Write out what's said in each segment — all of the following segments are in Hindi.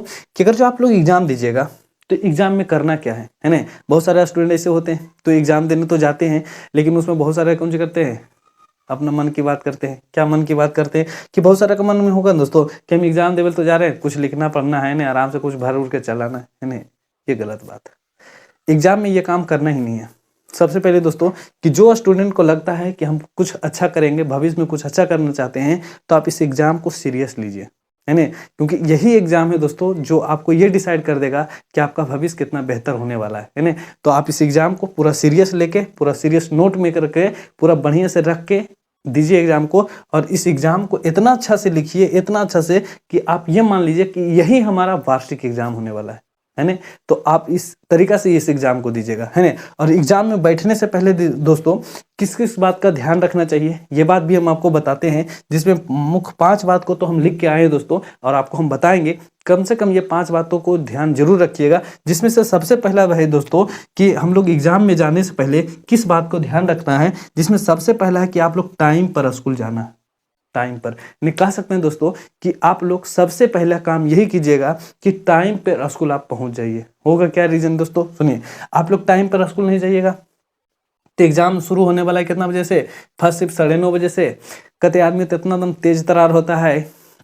कि अगर जो आप लोग एग्जाम दीजिएगा तो एग्जाम में करना क्या है ना। बहुत सारे स्टूडेंट ऐसे होते हैं तो एग्जाम देने तो जाते हैं, लेकिन उसमें बहुत सारे कौन से करते हैं, अपना मन की बात करते हैं। क्या मन की बात करते हैं कि बहुत सारा का मन में होगा दोस्तों कि हम एग्जाम देवल तो जा रहे हैं, कुछ लिखना पढ़ना है ना, आराम से कुछ भर उड़ के चलाना है ना। ये गलत बात है, एग्जाम में ये काम करना ही नहीं है। सबसे पहले दोस्तों कि जो स्टूडेंट को लगता है कि हम कुछ अच्छा करेंगे, भविष्य में कुछ अच्छा करना चाहते हैं, तो आप इस एग्जाम को सीरियस लीजिए, है ना। क्योंकि यही एग्जाम है दोस्तों जो आपको ये डिसाइड कर देगा कि आपका भविष्य कितना बेहतर होने वाला है ना। तो आप इस एग्जाम को पूरा सीरियस लेके, पूरा सीरियस नोट में करके, पूरा बढ़िया से रख के दीजिए एग्जाम को। और इस एग्जाम को इतना अच्छा से लिखिए, इतना अच्छा से कि आप ये मान लीजिए कि यही हमारा वार्षिक एग्जाम होने वाला है ना। तो आप इस तरीका से इस एग्जाम को दीजिएगा, है ना। और एग्जाम में बैठने से पहले दोस्तों किस किस बात का ध्यान रखना चाहिए, ये बात भी हम आपको बताते हैं, जिसमें मुख्य 5 बात को तो हम लिख के आए हैं दोस्तों, और आपको हम बताएंगे। कम से कम ये 5 बातों को ध्यान जरूर रखिएगा, जिसमें से सबसे पहला वह है दोस्तों कि हम लोग एग्जाम में जाने से पहले किस बात को ध्यान रखना है, जिसमें सबसे पहला है कि आप लोग टाइम पर स्कूल जाना है। टाइम पर नहीं कह सकते हैं दोस्तों कि आप लोग सबसे पहला काम यही कीजिएगा कि टाइम पर स्कूल आप पहुंच जाइए। होगा क्या रीजन दोस्तों, सुनिए। आप लोग टाइम पर स्कूल नहीं जाइएगा तो एग्जाम शुरू होने वाला है कितना बजे से, फर्स्ट शिफ्ट 9:30 बजे से। कते आदमी तो इतना दम तेज तरार होता है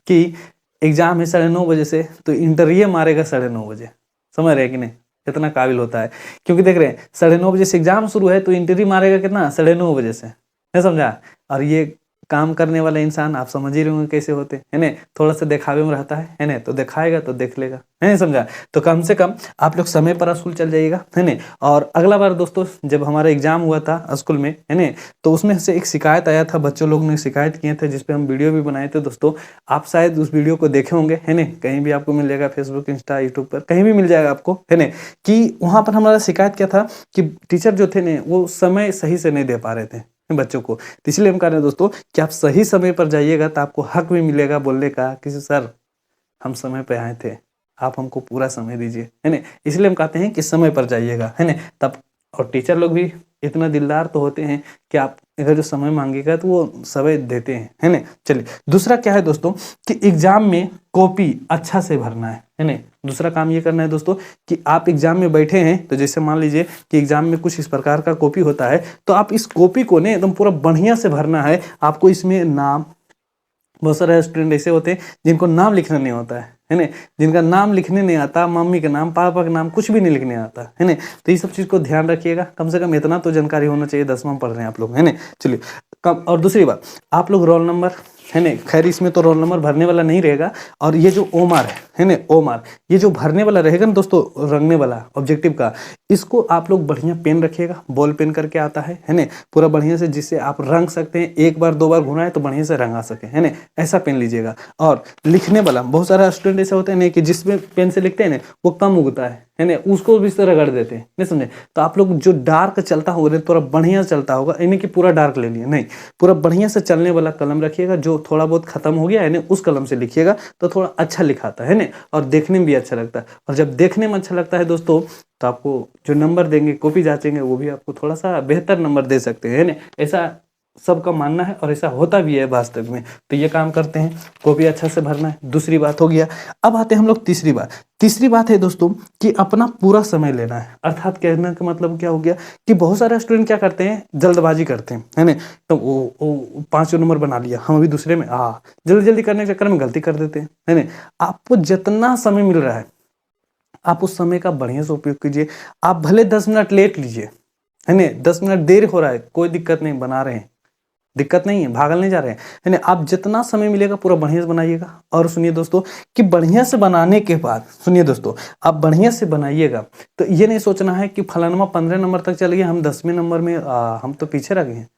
कि एग्जाम है 9:30 बजे से तो इंटरव्यू मारेगा 9:30 बजे। समझ रहे कि नहीं, इतना काबिल होता है। क्योंकि देख रहे हैं 9:30 बजे से एग्जाम शुरू है तो इंटरव्यू मारेगा कितना, 9:30 बजे से, नहीं समझा। और ये काम करने वाले इंसान आप समझ ही रहे होंगे कैसे होते हैं ना, थोड़ा सा दिखावे में रहता है ना, तो दिखाएगा तो देख लेगा, है ना, समझा। तो कम से कम आप लोग समय पर स्कूल चल जाइएगा, है ना। और अगला बार दोस्तों जब हमारा एग्जाम हुआ था स्कूल में, है ना, तो उसमें से एक शिकायत आया था, बच्चों लोग ने शिकायत किए थे, जिसपे हम वीडियो भी बनाए थे दोस्तों। आप शायद उस वीडियो को देखे होंगे, है ना, कहीं भी आपको मिल जाएगा, फेसबुक, इंस्टा, यूट्यूब पर कहीं भी मिल जाएगा आपको, है ना। कि वहाँ पर हमारा शिकायत क्या था कि टीचर जो थे ना वो समय सही से नहीं दे पा रहे थे बच्चों को। तो इसलिए हम कह रहे हैं दोस्तों कि आप सही समय पर जाइएगा तो आपको हक भी मिलेगा बोलने का कि सर हम समय पे आए थे, आप हमको पूरा समय दीजिए, है ना। इसलिए हम कहते हैं कि समय पर जाइएगा, है ना। तब और टीचर लोग भी इतना दिलदार तो होते हैं कि आप अगर जो समय मांगेगा तो वो समय देते हैं, है ना। चलिए दूसरा क्या है दोस्तों कि एग्जाम में कॉपी अच्छा से भरना है ना। दूसरा काम ये करना है दोस्तों कि आप एग्जाम में बैठे हैं तो जैसे मान लीजिए कि एग्जाम में कुछ इस प्रकार का कॉपी होता है, तो आप इस कॉपी को ने एकदम पूरा बढ़िया से भरना है। आपको इसमें नाम, बहुत सारे स्टूडेंट ऐसे होते हैं जिनको नाम लिखना नहीं होता है ना, जिनका नाम लिखने नहीं आता, मम्मी का नाम, पापा का नाम, कुछ भी नहीं लिखने आता, है ना। तो ये सब चीज़ को ध्यान रखिएगा, कम से कम इतना तो जानकारी होना चाहिए, 10वां पढ़ रहे हैं आप लोग, है ना। चलिए कम। और दूसरी बात, आप लोग रोल नंबर, है ना, खैर इसमें तो रोल नंबर भरने वाला नहीं रहेगा। और ये जो ओमार है ना, ओमार ये जो भरने वाला रहेगा ना दोस्तों, रंगने वाला ऑब्जेक्टिव का, इसको आप लोग बढ़िया पेन रखिएगा, बॉल पेन करके आता है ना, पूरा बढ़िया से, जिससे आप रंग सकते हैं, एक बार 2 बार घुमाए तो बढ़िया से रंगा सके, है ना, ऐसा पेन लीजिएगा। और लिखने वाला, बहुत सारा स्टूडेंट ऐसे होते हैं ना कि जिसमें पेन से लिखते हैं ना वो कम उगता है ना, उसको भी इस तरह रगड़ देते हैं, नहीं समझे। तो आप लोग जो डार्क चलता होगा, थोड़ा बढ़िया चलता होगा, यानी कि पूरा डार्क ले लिए नहीं, पूरा बढ़िया से चलने वाला कलम रखिएगा, जो थोड़ा बहुत खत्म हो गया है ना उस कलम से लिखिएगा तो थोड़ा अच्छा लिखाता है ना, और देखने में भी अच्छा लगता है। और जब देखने में अच्छा लगता है दोस्तों तो आपको जो नंबर देंगे, कॉपी जांचेंगे, वो भी आपको थोड़ा सा बेहतर नंबर दे सकते हैं, है ना। ऐसा सबका मानना है और ऐसा होता भी है वास्तव में। तो ये काम करते हैं, कॉपी अच्छा से भरना है, दूसरी बात हो गया। अब आते हैं हम लोग तीसरी बात। तीसरी बात है दोस्तों कि अपना पूरा समय लेना है। अर्थात कहने का मतलब क्या हो गया कि बहुत सारे स्टूडेंट क्या करते हैं, जल्दबाजी करते हैं, है ना। तो वो 5 नंबर बना लिया, हम अभी दूसरे में जल्दी जल्दी करने के चक्कर में गलती कर देते हैं, है ना। आपको जितना समय मिल रहा है आप उस समय का बढ़िया से उपयोग कीजिए। आप भले 10 मिनट लेट लीजिए, है ना, 10 मिनट देर हो रहा है कोई दिक्कत नहीं, बना रहे हैं, दिक्कत नहीं है, भागल नहीं जा रहे हैं, है ना। आप जितना समय मिलेगा पूरा बढ़िया से बनाइएगा। और सुनिए दोस्तों कि बढ़िया से बनाने के बाद, सुनिए दोस्तों, आप बढ़िया से बनाइएगा तो ये नहीं सोचना है कि फलाना 15 नंबर तक चल गया, हम 10वें नंबर में हम तो पीछे रह गए हैं,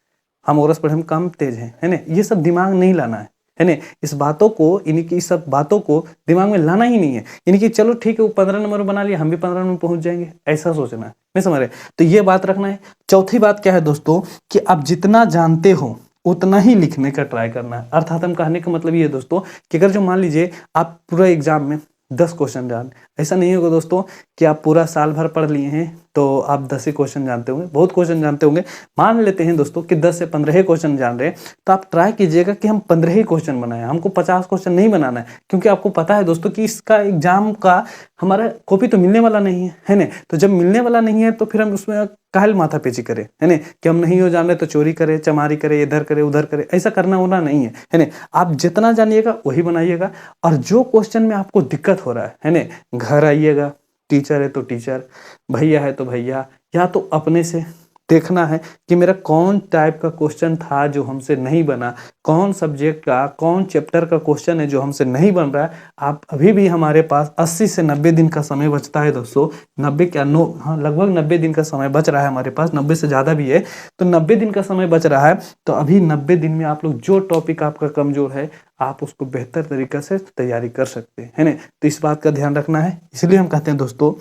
हम और पढ़े हम कम तेज हैं, है ना। ये सब दिमाग नहीं लाना है ना। इस बातों को, यानी कि इस सब बातों को दिमाग में लाना ही नहीं है, यानी कि चलो ठीक है वो 15 नंबर बना लिया, हम भी 15 नंबर पहुंच जाएंगे, ऐसा सोचना है, नहीं समझ रहे। तो ये बात रखना है। चौथी बात क्या है दोस्तों कि आप जितना जानते हो उतना ही लिखने का ट्राई करना है। अर्थात हम कहने का मतलब ये है दोस्तों कि अगर जो मान लीजिए आप पूरा एग्जाम में 10 क्वेश्चन जान। ऐसा नहीं होगा दोस्तों कि आप पूरा साल भर पढ़ लिए हैं तो आप 10 ही क्वेश्चन जानते होंगे, बहुत क्वेश्चन जानते होंगे। मान लेते हैं दोस्तों कि 10 से 15 ही क्वेश्चन जान रहे हैं, तो आप ट्राई कीजिएगा कि हम 15 ही क्वेश्चन बनाएं, हमको 50 क्वेश्चन नहीं बनाना है, क्योंकि आपको पता है दोस्तों कि इसका एग्जाम का हमारा कॉपी तो मिलने वाला नहीं है ना। तो जब मिलने वाला नहीं है तो फिर हम उसमें काहे माथा पेची करें, है ना, कि हम नहीं हो जान रहे तो चोरी करें, चमारी करें, इधर करें उधर करें, ऐसा करना होना नहीं है ना। आप जितना जानिएगा वही बनाइएगा, और जो क्वेश्चन में आपको दिक्कत हो रहा है ना, घर आइएगा, टीचर है तो टीचर, भैया है तो भैया, या तो अपने से देखना है कि मेरा कौन टाइप का क्वेश्चन था जो हमसे नहीं बना, कौन सब्जेक्ट का कौन चैप्टर का क्वेश्चन है जो हमसे नहीं बन रहा है। आप अभी भी हमारे पास 80 से 90 दिन का समय बचता है दोस्तों, 90 क्या नो हाँ लगभग 90 दिन का समय बच रहा है हमारे पास, 90 से ज़्यादा भी है, तो 90 दिन का समय बच रहा है। तो अभी 90 दिन में आप लोग जो टॉपिक आपका कमजोर है आप उसको बेहतर तरीके से तैयारी कर सकते हैं, है ना। तो इस बात का ध्यान रखना है, इसलिए हम कहते हैं दोस्तों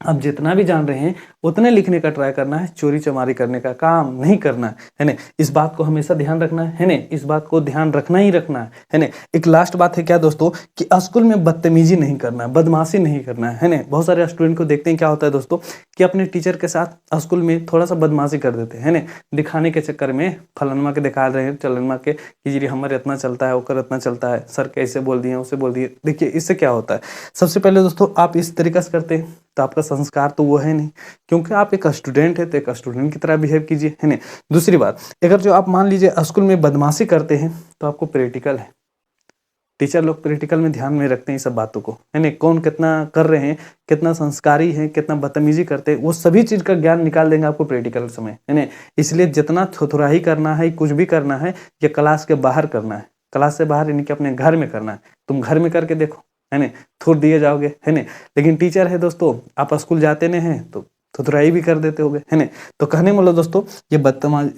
आप जितना भी जान रहे हैं उतने लिखने का ट्राई करना है, चोरी चमारी करने का काम नहीं करना है ना। इस बात को हमेशा ध्यान रखना है ना, इस बात को ध्यान रखना ही रखना है ना। एक लास्ट बात है क्या दोस्तों कि स्कूल में बदतमीजी नहीं करना है, बदमाशी नहीं करना है ना। बहुत सारे स्टूडेंट को देखते हैं क्या होता है दोस्तों कि अपने टीचर के साथ स्कूल में थोड़ा सा बदमाशी कर देते हैं ना, दिखाने के चक्कर में फलानमा के दिखा रहे हैं चलनमा के कि जी हमारे इतना चलता है ओकर इतना चलता है, सर कैसे बोल दिए उसे बोल दिए। देखिए इससे क्या होता है, सबसे पहले दोस्तों आप इस तरीके से करते हैं तो आपका संस्कार तो वो है नहीं, क्योंकि आप एक स्टूडेंट है तो एक स्टूडेंट की तरह बिहेव कीजिए, है ना। दूसरी बात, अगर जो आप मान लीजिए स्कूल में बदमाशी करते हैं तो आपको प्रैक्टिकल है, टीचर लोग प्रैक्टिकल में ध्यान में रखते हैं सब बातों को, है ना। कौन कितना कर रहे हैं, कितना संस्कारी है, कितना बदतमीजी करते हैं, वो सभी चीज़ का ज्ञान निकाल देंगे आपको प्रैक्टिकल समय, है ना। इसलिए जितना थोथुराही करना है, कुछ भी करना है, ये क्लास के बाहर करना है, क्लास से बाहर यानी कि अपने घर में करना है। तुम घर में करके देखो, है ना, थोड़ दिए जाओगे, है ना। लेकिन टीचर है दोस्तों, आप स्कूल जाते नहीं हैं तो थोथुराई भी कर देते होगे, है ना। तो कहने मतलब दोस्तों ये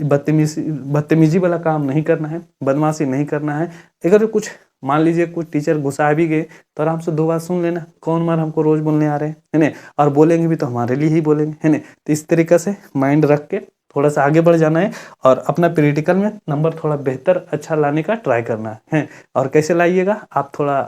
बदतमीजी वाला काम नहीं करना है, बदमाशी नहीं करना है। अगर कुछ मान लीजिए कुछ टीचर गुस्सा भी गए तो आराम से 2 बात सुन लेना, कौन मार हमको रोज बोलने आ रहे हैं, है ना, और बोलेंगे भी तो हमारे लिए ही बोलेंगे, है ना। तो इस तरीके से माइंड रख के थोड़ा सा आगे बढ़ जाना है और अपना प्रैक्टिकल में नंबर थोड़ा बेहतर अच्छा लाने का ट्राई करना है। और कैसे लाइएगा, आप थोड़ा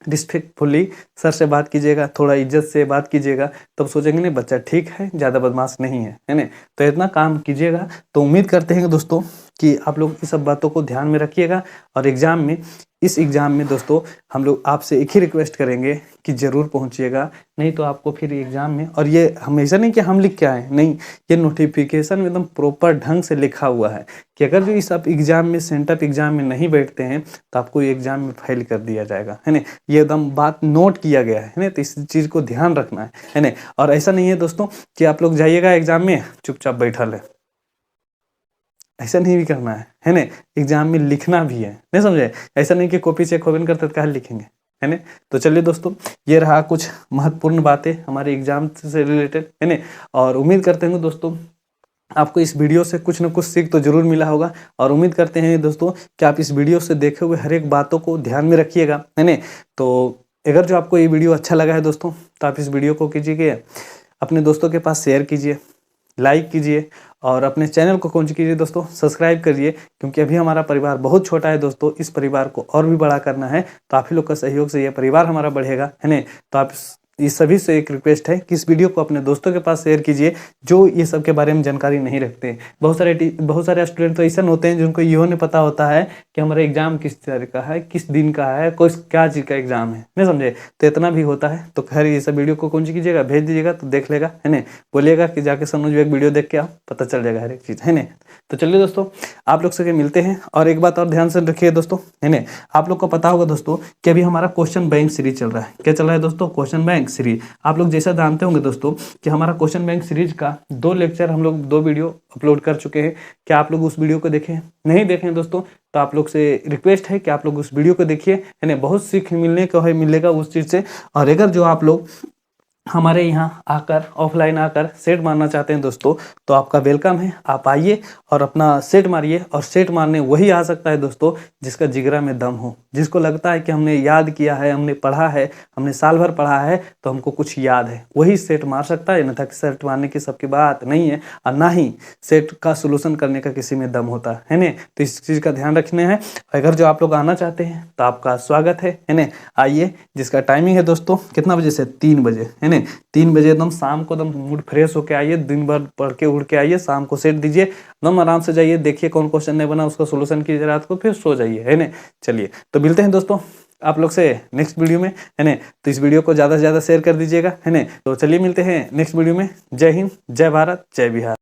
रिस्पेक्टफुली सर से बात कीजिएगा, थोड़ा इज्जत से बात कीजिएगा, तब सोचेंगे नहीं बच्चा ठीक है, ज़्यादा बदमाश नहीं है ना। तो इतना काम कीजिएगा। तो उम्मीद करते हैं दोस्तों कि आप लोग इस सब बातों को ध्यान में रखिएगा और इस एग्ज़ाम में दोस्तों हम लोग आपसे एक ही रिक्वेस्ट करेंगे कि ज़रूर पहुंचिएगा, नहीं तो आपको फिर एग्ज़ाम में, और ये हमेशा नहीं कि हम लिख के आए, नहीं, ये नोटिफिकेशन में एकदम प्रॉपर ढंग से लिखा हुआ है कि अगर जो इस आप एग्ज़ाम में सेंटअप एग्ज़ाम में नहीं बैठते हैं तो आपको एग्ज़ाम में फेल कर दिया जाएगा, है ना। ये एकदम बात नोट किया गया है ना, तो इस चीज़ को ध्यान रखना है ना। और ऐसा नहीं है दोस्तों कि आप लोग जाइएगा एग्ज़ाम में चुपचाप बैठल है, ऐसा नहीं भी करना है ना। एग्जाम में लिखना भी है, नहीं समझे, ऐसा नहीं कि कॉपी चेक होबे करते कहाँ लिखेंगे, है ना। तो चलिए दोस्तों ये रहा कुछ महत्वपूर्ण बातें हमारे एग्जाम से रिलेटेड, है ना। और उम्मीद करते हैं दोस्तों आपको इस वीडियो से कुछ न कुछ सीख तो जरूर मिला होगा, और उम्मीद करते हैं दोस्तों कि आप इस वीडियो से देखे हुए हर एक बातों को ध्यान में रखिएगा, है ना। तो अगर जो आपको ये वीडियो अच्छा लगा है दोस्तों तो आप इस वीडियो को कीजिए अपने दोस्तों के पास शेयर कीजिए, लाइक कीजिए, और अपने चैनल को कौन कीजिए दोस्तों सब्सक्राइब करिए, क्योंकि अभी हमारा परिवार बहुत छोटा है दोस्तों, इस परिवार को और भी बड़ा करना है। तो आप ही लोग का सहयोग से यह परिवार हमारा बढ़ेगा, है ना। तो आप इस सभी से एक रिक्वेस्ट है कि इस वीडियो को अपने दोस्तों के पास शेयर कीजिए जो ये सब के बारे में जानकारी नहीं रखते हैं। बहुत सारे स्टूडेंट तो ऐसा होते हैं जिनको ये नहीं पता होता है कि हमारा एग्जाम किस तरह का है, किस दिन का है, कोई क्या चीज़ का एग्जाम है, नहीं समझे। तो इतना भी होता है, तो खैर ये सब वीडियो को कौन कीजिएगा, भेज दीजिएगा तो देख लेगा, है ना। बोलिएगा कि जाके समझ एक वीडियो देख के आओ, पता चल जाएगा हर एक चीज़, है ना। तो चलिए दोस्तों आप लोग से मिलते हैं। और एक बात और ध्यान से रखिए दोस्तों, है ना, आप लोग को पता होगा दोस्तों कि अभी हमारा क्वेश्चन बैंक सीरीज चल रहा है। क्या चल रहा है दोस्तों, क्वेश्चन बैंक सीरीज। आप लोग जैसा जानते होंगे दोस्तों कि हमारा क्वेश्चन बैंक सीरीज का 2 लेक्चर हम लोग 2 वीडियो अपलोड कर चुके हैं। क्या आप लोग उस वीडियो को देखें, नहीं देखें दोस्तों, तो आप लोग से रिक्वेस्ट है कि आप लोग उस वीडियो को देखिए, है ना। बहुत सीख मिलेगा उस चीज़ से। और अगर जो आप लोग हमारे यहाँ आकर ऑफलाइन आकर सेट मारना चाहते हैं दोस्तों, तो आपका वेलकम है। आप आइए और अपना सेट मारिए। और सेट मारने वही आ सकता है दोस्तों जिसका जिगरा में दम हो, जिसको लगता है कि हमने याद किया है, हमने पढ़ा है, हमने साल भर पढ़ा है, तो हमको कुछ याद है, वही सेट मार सकता है। अन्यथा सेट मारने की सबकी बात नहीं है, और ना ही सेट का सोल्यूशन करने का किसी में दम होता है ना। तो इस चीज़ का ध्यान रखने हैं। अगर जो आप लोग आना चाहते हैं तो आपका स्वागत है ना। आइए, जिसका टाइमिंग है दोस्तों कितना बजे से, 3 बजे है ना। 3 बजे एकदम शाम को एकदम मूड फ्रेश होके आइए, दिन भर पढ़ के उड़ के आइए, शाम को सेट दीजिए, एकदम आराम से जाइए, देखिए कौन क्वेश्चन नहीं बना उसका सोल्यूशन कीजिए रात को, फिर सो जाइए है ना। चलिए, तो मिलते हैं दोस्तों आप लोग से नेक्स्ट वीडियो में है ना। तो इस वीडियो को ज़्यादा से ज़्यादा शेयर कर दीजिएगा है ना। तो चलिए मिलते हैं नेक्स्ट वीडियो में। जय हिंद, जय भारत, जय बिहार।